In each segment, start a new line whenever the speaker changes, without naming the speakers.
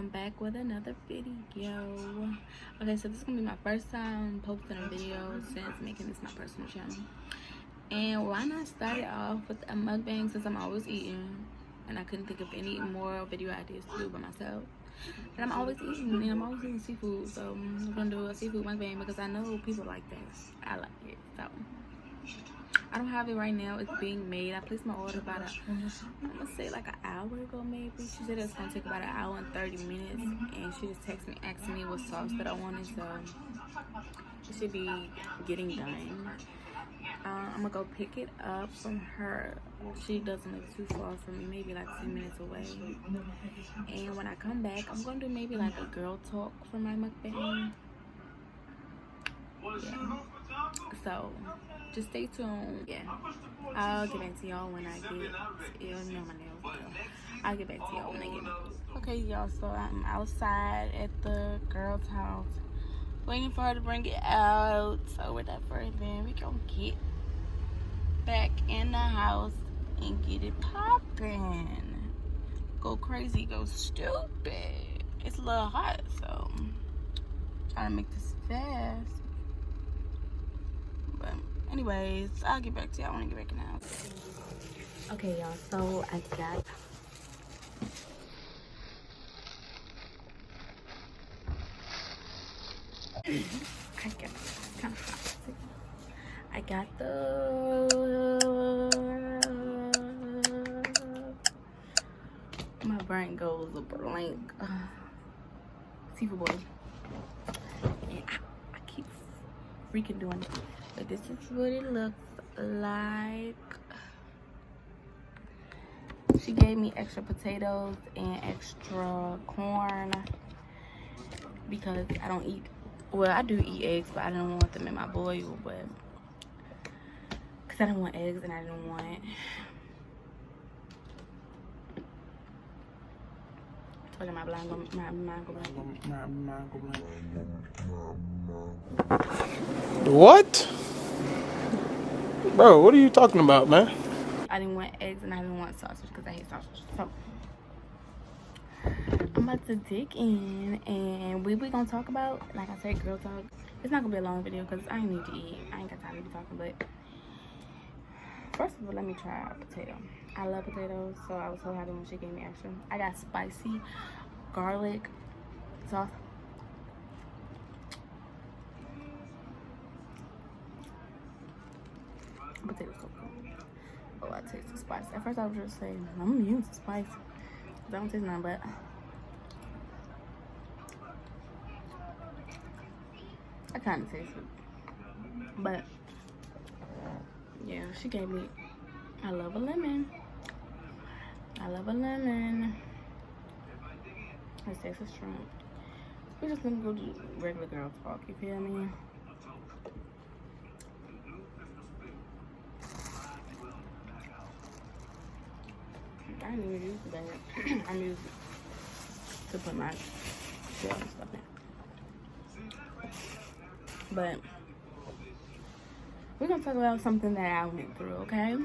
I'm back with another video. Okay, so this is gonna be my first time posting a video since making this my personal channel. And why not start it off with a mukbang, since I'm always eating and I couldn't think of any more video ideas to do by myself. And I'm always eating, and I'm always eating seafood, so I'm gonna do a seafood mukbang because I know people like that. I like it, so I don't have it right now. It's being made. I placed my order about I'm gonna say like an hour ago maybe. She said it's gonna take about an hour and 30 minutes, and she just texted me asking me what sauce that I wanted, so it should be getting done. I'm gonna go pick it up from her. She doesn't live too far from me, maybe like 10 minutes away. And when I come back, I'm gonna do maybe like a girl talk for my mukbang. Yeah. So just stay tuned. Yeah, I'll get back to y'all when I get my nails though. I'll get back to y'all when I get my food. Okay, y'all, so I'm outside at the girl's house waiting for her to bring it out. So without further ado, we gonna get back in the house and get it popping. Go crazy, go stupid. It's a little hot, so I'm trying to make this fast. But anyways, I'll get back to y'all when I get back in the house. Okay, y'all, so I got it's kind of hot. I got my brain goes a blank. Seafood boil. And I keep freaking doing it. But this is what it looks like. She gave me extra potatoes and extra corn because I don't eat, well, I do eat eggs, but I don't want them in my boil, but because I don't want eggs and I didn't want told you my mind go blank.
What? Bro, what are you talking about, man?
I didn't want eggs and I didn't want sausage because I hate sausage. So I'm about to dig in, and we gonna talk about, like I said, girl talk. It's not gonna be a long video because I need to eat. I ain't got time to be talking, but first of all, let me try a potato. I love potatoes, so I was so happy when she gave me extra. I got spicy garlic sauce. Potatoes so good. Oh, I taste the spice. At first I was just saying, I'm immune to spice. I don't taste none, but I kind of taste it. But yeah, she gave me, I love a lemon. I love a lemon. Let's taste the shrimp. We're just gonna go do regular girl talk, you feel me? I didn't even use the bag. I'm using it to put my shell and stuff in. But we're gonna talk about something that I went through, okay?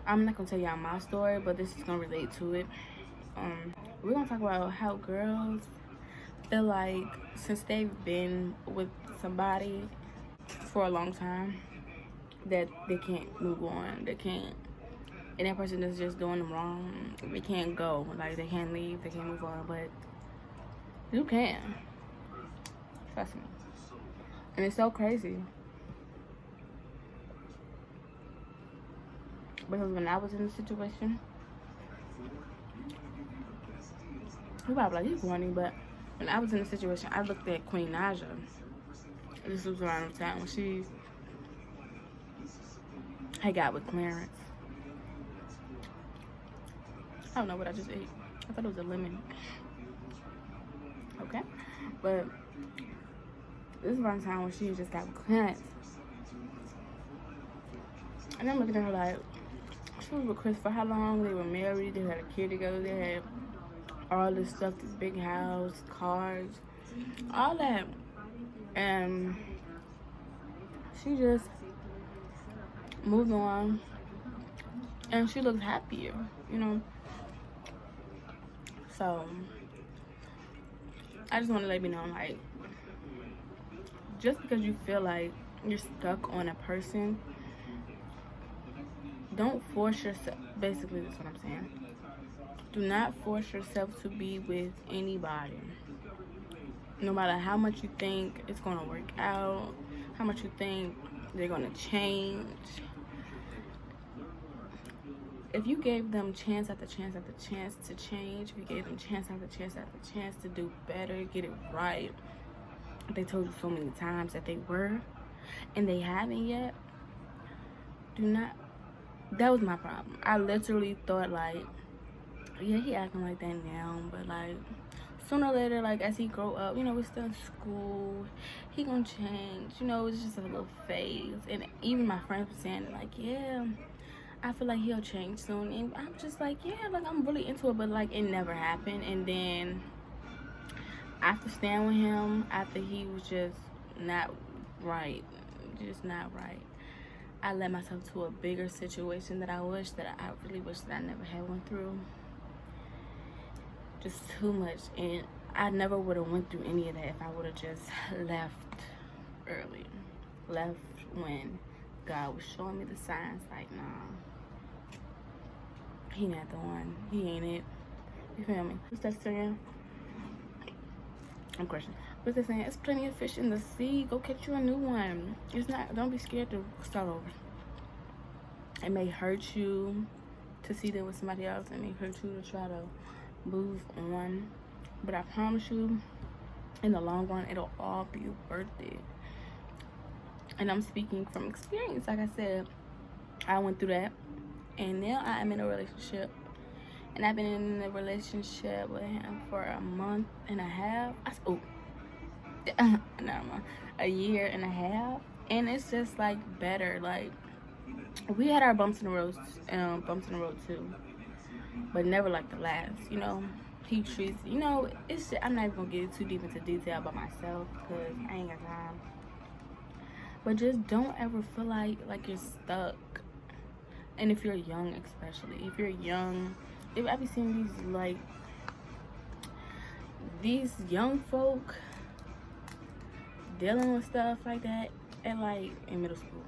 I'm not gonna tell y'all my story, but this is gonna relate to it. We're gonna talk about how girls feel like since they've been with somebody for a long time that they can't move on, they can't, and that person is just doing them wrong. They can't go, like they can't leave, they can't move on, but you can. Trust me. And it's so crazy. Because when I was in the situation, you probably like, you corny, but when I was in the situation, I looked at Queen Naja. This was around the time when she had got with Clarence. I don't know what I just ate. I thought it was a lemon. Okay? But this is around the time when she just got with Clarence. And I'm looking at her like, she was with Chris for how long? They were married, they had a kid together, they had all this stuff, this big house, cars, all that. And she just moved on and she looked happier, you know. So I just want to let you know, like, just because you feel like you're stuck on a person, don't force yourself. Basically, that's what I'm saying. Do not force yourself to be with anybody. No matter how much you think it's going to work out, how much you think they're going to change. If you gave them chance after chance after chance to change, if you gave them chance after chance after chance to do better, get it right, they told you so many times that they were, and they haven't yet, do not. That was my problem. I literally thought, like, yeah, he acting like that now, but like sooner or later, like as he grow up, you know, we're still in school, he gonna change, you know. It's just a little phase. And even my friends were saying, like, yeah, I feel like he'll change soon. And I'm just like, yeah, like I'm really into it, but like it never happened. And then after staying with him, after he was just not right, I led myself to a bigger situation that I really wish that I never had went through. Just too much. And I never would have went through any of that if I would have just left early. Left when God was showing me the signs, like, nah, he not the one. He ain't it. You feel me? What's that saying? I'm Christian. What's that saying? It's plenty of fish in the sea. Go catch you a new one. It's not. Don't be scared to start over. It may hurt you to see them with somebody else. It may hurt you to try to move on. But I promise you, in the long run, it'll all be worth it. And I'm speaking from experience. Like I said, I went through that. And now I am in a relationship. And I've been in a relationship with him for a month and a half. A year and a half. And it's just like better. Like, we had our bumps in the road too. But never like the last, you know. He treats, you know, it's just, I'm not even gonna get too deep into detail about myself because I ain't got time. But just don't ever feel like you're stuck. And if you're young, especially if you're young, if I've been seeing these young folk dealing with stuff like that at like in middle school.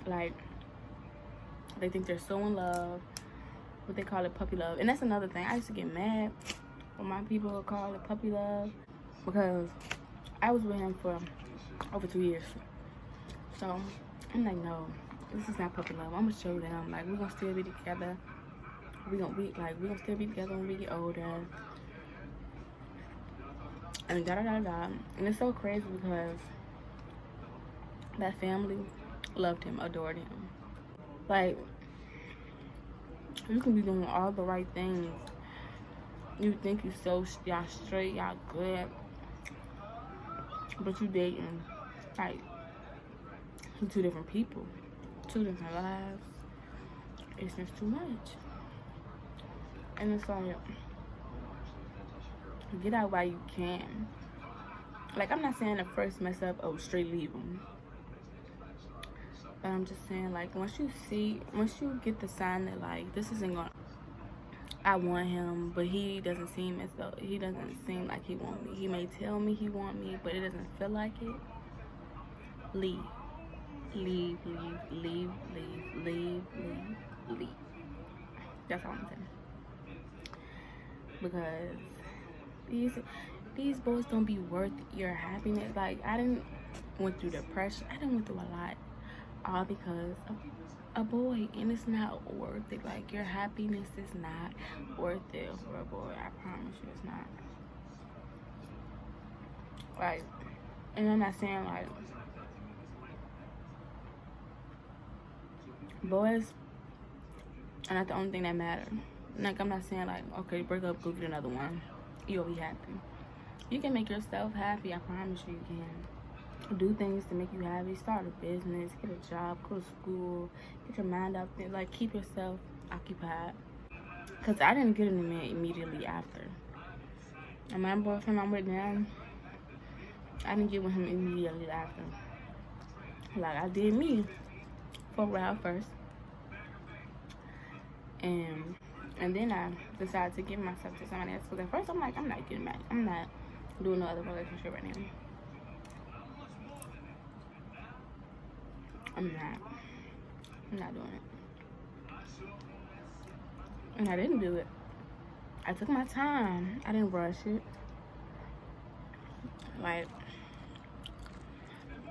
Like, they think they're so in love. What they call it, puppy love. And that's another thing. I used to get mad when my people would call it puppy love, because I was with him for over 2 years. So I'm like, no, this is not puppy love. I'm gonna show them, like, we're gonna still be together. We're gonna still be together when we get older. And da-da-da-da. And it's so crazy because that family loved him, adored him. Like, you can be doing all the right things. You think y'all straight, y'all good, but you dating like 2 different people, 2 different lives. It's just too much. And it's like, get out while you can. Like, I'm not saying the first mess up, oh, straight leave them. But I'm just saying, like, once you get the sign that, like, this isn't gonna, I want him, but he doesn't seem like he want me. He may tell me he want me, but it doesn't feel like it. Leave. Leave. That's all I'm saying. Because these boys don't be worth your happiness. Like, I didn't went through depression. I didn't went through a lot. All because of a boy, and it's not worth it. Like, your happiness is not worth it for a boy. I promise you, it's not. Like, and I'm not saying like boys are not the only thing that matter. Like, I'm not saying like, okay, break up, go get another one, you'll be happy. You can make yourself happy. I promise you can. Do things to make you happy. Start a business, get a job, go to school, get your mind out there. Like, keep yourself occupied. Because I didn't get into man immediately after. And my boyfriend I'm with now, I didn't get with him immediately after. Like, I did me for a while first. And then I decided to give myself to somebody else. Because at first I'm like, I'm not getting married. I'm not doing no other relationship right now. I'm not doing it. And I didn't do it. I took my time. I didn't rush it. Like,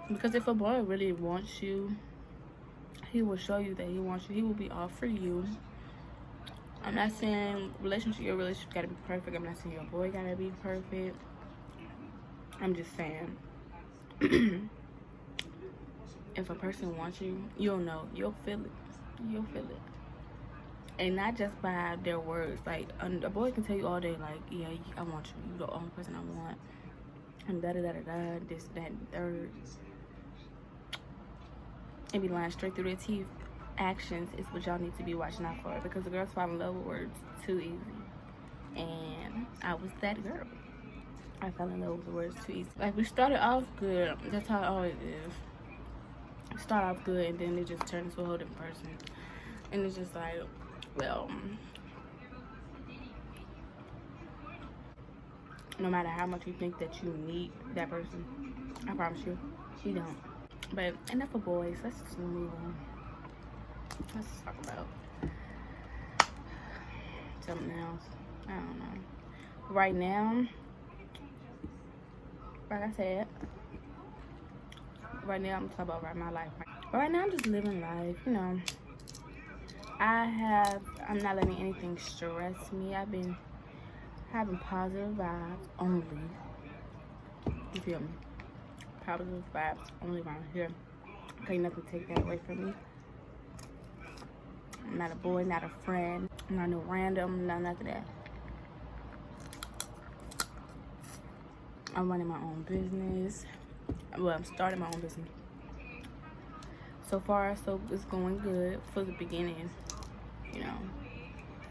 because if a boy really wants you, he will show you that he wants you. He will be all for you. I'm not saying your relationship gotta be perfect. I'm not saying your boy gotta be perfect. I'm just saying, if a person wants you, you'll know. You'll feel it. You'll feel it. And not just by their words. Like, a boy can tell you all day, like, yeah, I want you. You're the only person I want. And da-da-da-da-da, this, that, and third. And be lying straight through their teeth. Actions is what y'all need to be watching out for, because the girls fall in love with words too easy. And I was that girl. I fell in love with the words too easy. Like, we started off good. That's how it always is. Start off good, and then it just turns into a whole different person. And it's just like, well, no matter how much you think that you need that person, I promise you, you don't. But enough of boys. Let's just move on. Let's talk about something else. I don't know. Right now, like I said, right now I'm talking about my life. Right now I'm just living life, you know. I'm not letting anything stress me. I've been having positive vibes only. You feel me? Positive vibes only around here. Can't nothing take that away from me. I'm not a boy, not a friend, not no random, not nothing of that. I'm running my own business. Well, I'm starting my own business. So far, so it's going good for the beginning. You know,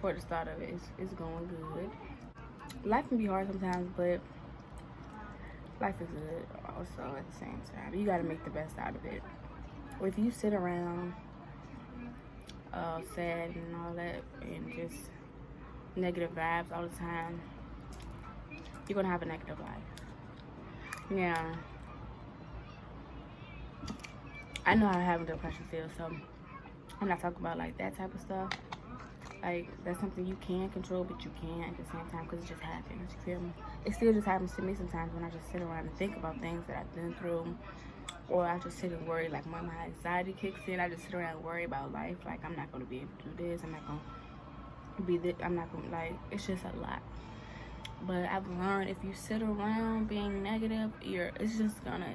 for the start of it, it's going good. Life can be hard sometimes, but life is good also at the same time. You gotta make the best out of it. Or if you sit around sad and all that, and just negative vibes all the time, you're gonna have a negative life. Yeah. I know how having depression feels, so I'm not talking about like that type of stuff. Like, that's something you can control, but you can't at the same time, because it just happens. You feel me? It still just happens to me sometimes when I just sit around and think about things that I've been through, or I just sit and worry. Like, when my anxiety kicks in, I just sit around and worry about life. Like, I'm not going to be able to do this. I'm not going to be this. I'm not going to, like, it's just a lot. But I've learned if you sit around being negative, it's just going to,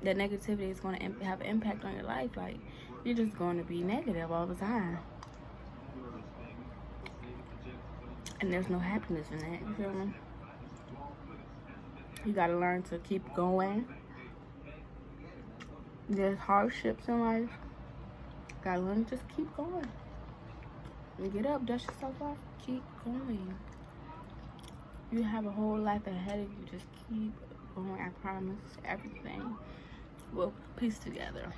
that negativity is going to have an impact on your life. Like, you're just going to be negative all the time. And there's no happiness in that, you feel me? You gotta learn to keep going. There's hardships in life. Gotta learn to just keep going. And get up, dust yourself off, keep going. You have a whole life ahead of you. Just keep going. I promise everything will piece together.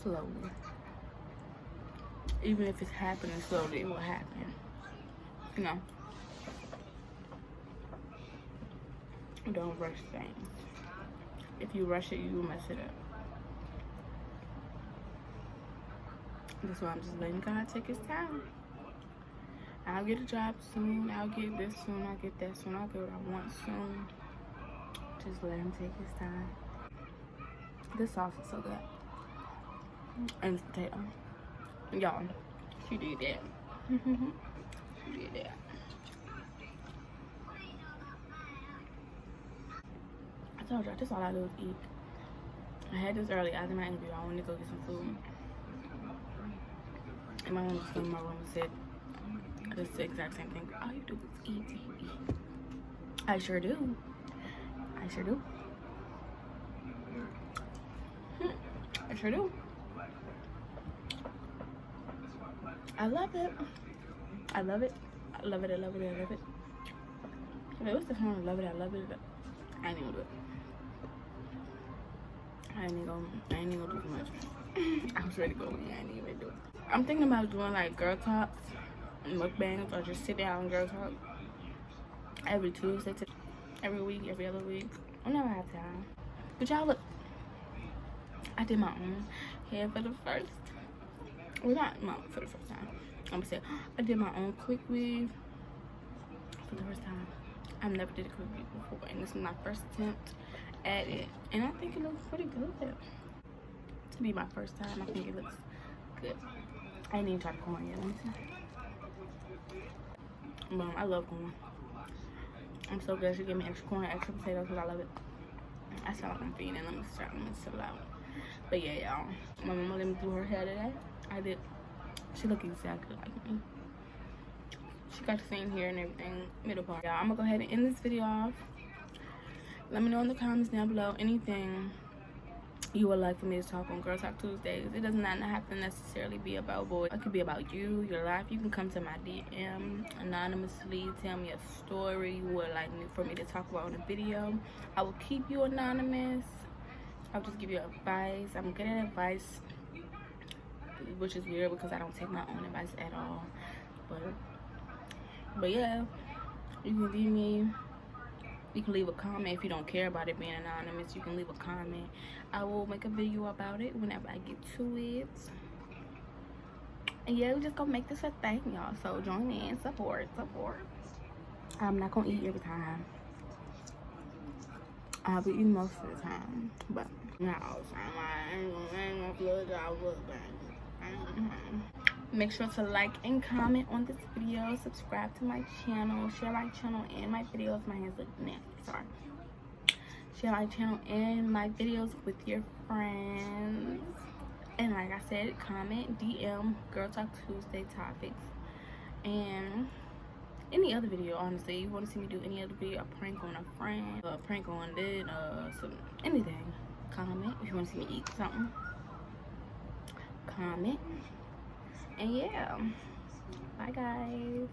Slowly. Even if it's happening slowly, it will happen. You know, don't rush things. If you rush it, you will mess it up. That's why I'm just letting God take his time. I'll get a job soon. I'll get this soon. I'll get that soon. I'll get what I want soon. Just let him take his time. This sauce is so good. And the potato. Y'all, she did that. Did that. I told y'all, this all I do is eat. I had this early after my interview. I wanted to go get some food. And my mom just came in my room and said the exact same thing. All you do is eat, eat, eat. I sure do. I sure do. I sure do. I love it. I love it. I love it. I love it. I love it. Wait, what's the song? I love it. I love it. I ain't even gonna do it. I ain't even gonna do too much. I was ready to go in. I ain't even do it. I'm thinking about doing like girl talks, mukbangs, or just sit down and girl talk every Tuesday, every week, every other week. Whenever I have time. But y'all look, I did my own hair for the first, well not for the first time. I'm gonna say I did my own quick weave for the first time. I've never did a quick weave before, and this is my first attempt at it, and I think it looks pretty good. To be my first time, I think it looks good. I ain't even tried corn yet. Let me see. Boom, I love corn. I'm so glad she gave me extra corn, extra potatoes, because I love it. I sound like I'm feeding. Let me settle out. But yeah, y'all, my mama let me do her hair today. I did. She look exactly like me. She got the same hair and everything, middle part. Y'all, I'm gonna go ahead and end this video off. Let me know in the comments down below anything you would like for me to talk on Girl Talk Tuesdays. It does not have to necessarily be about boys. It could be about you, your life. You can come to my DM anonymously, tell me a story you would like for me to talk about in a video. I will keep you anonymous. I'll just give you advice. I'm good at advice, which is weird because I don't take my own advice at all. But yeah, you can leave me. You can leave a comment if you don't care about it being anonymous. You can leave a comment. I will make a video about it whenever I get to it. And yeah, we just gonna make this a thing, y'all. So join in, support. I'm not gonna eat every time. I'll be eating most of the time, but not all the time. I ain't gonna flood y'all with that. Make sure to like and comment on this video. Subscribe to my channel. Share my channel and my videos. My hands look nasty. Sorry. Share my channel and my videos with your friends. And like I said, comment, DM, Girl Talk Tuesday topics. And any other video, honestly. You want to see me do any other video? A prank on a friend. A prank on this. Anything. Comment. If you want to see me eat something. Comment. And yeah, bye guys.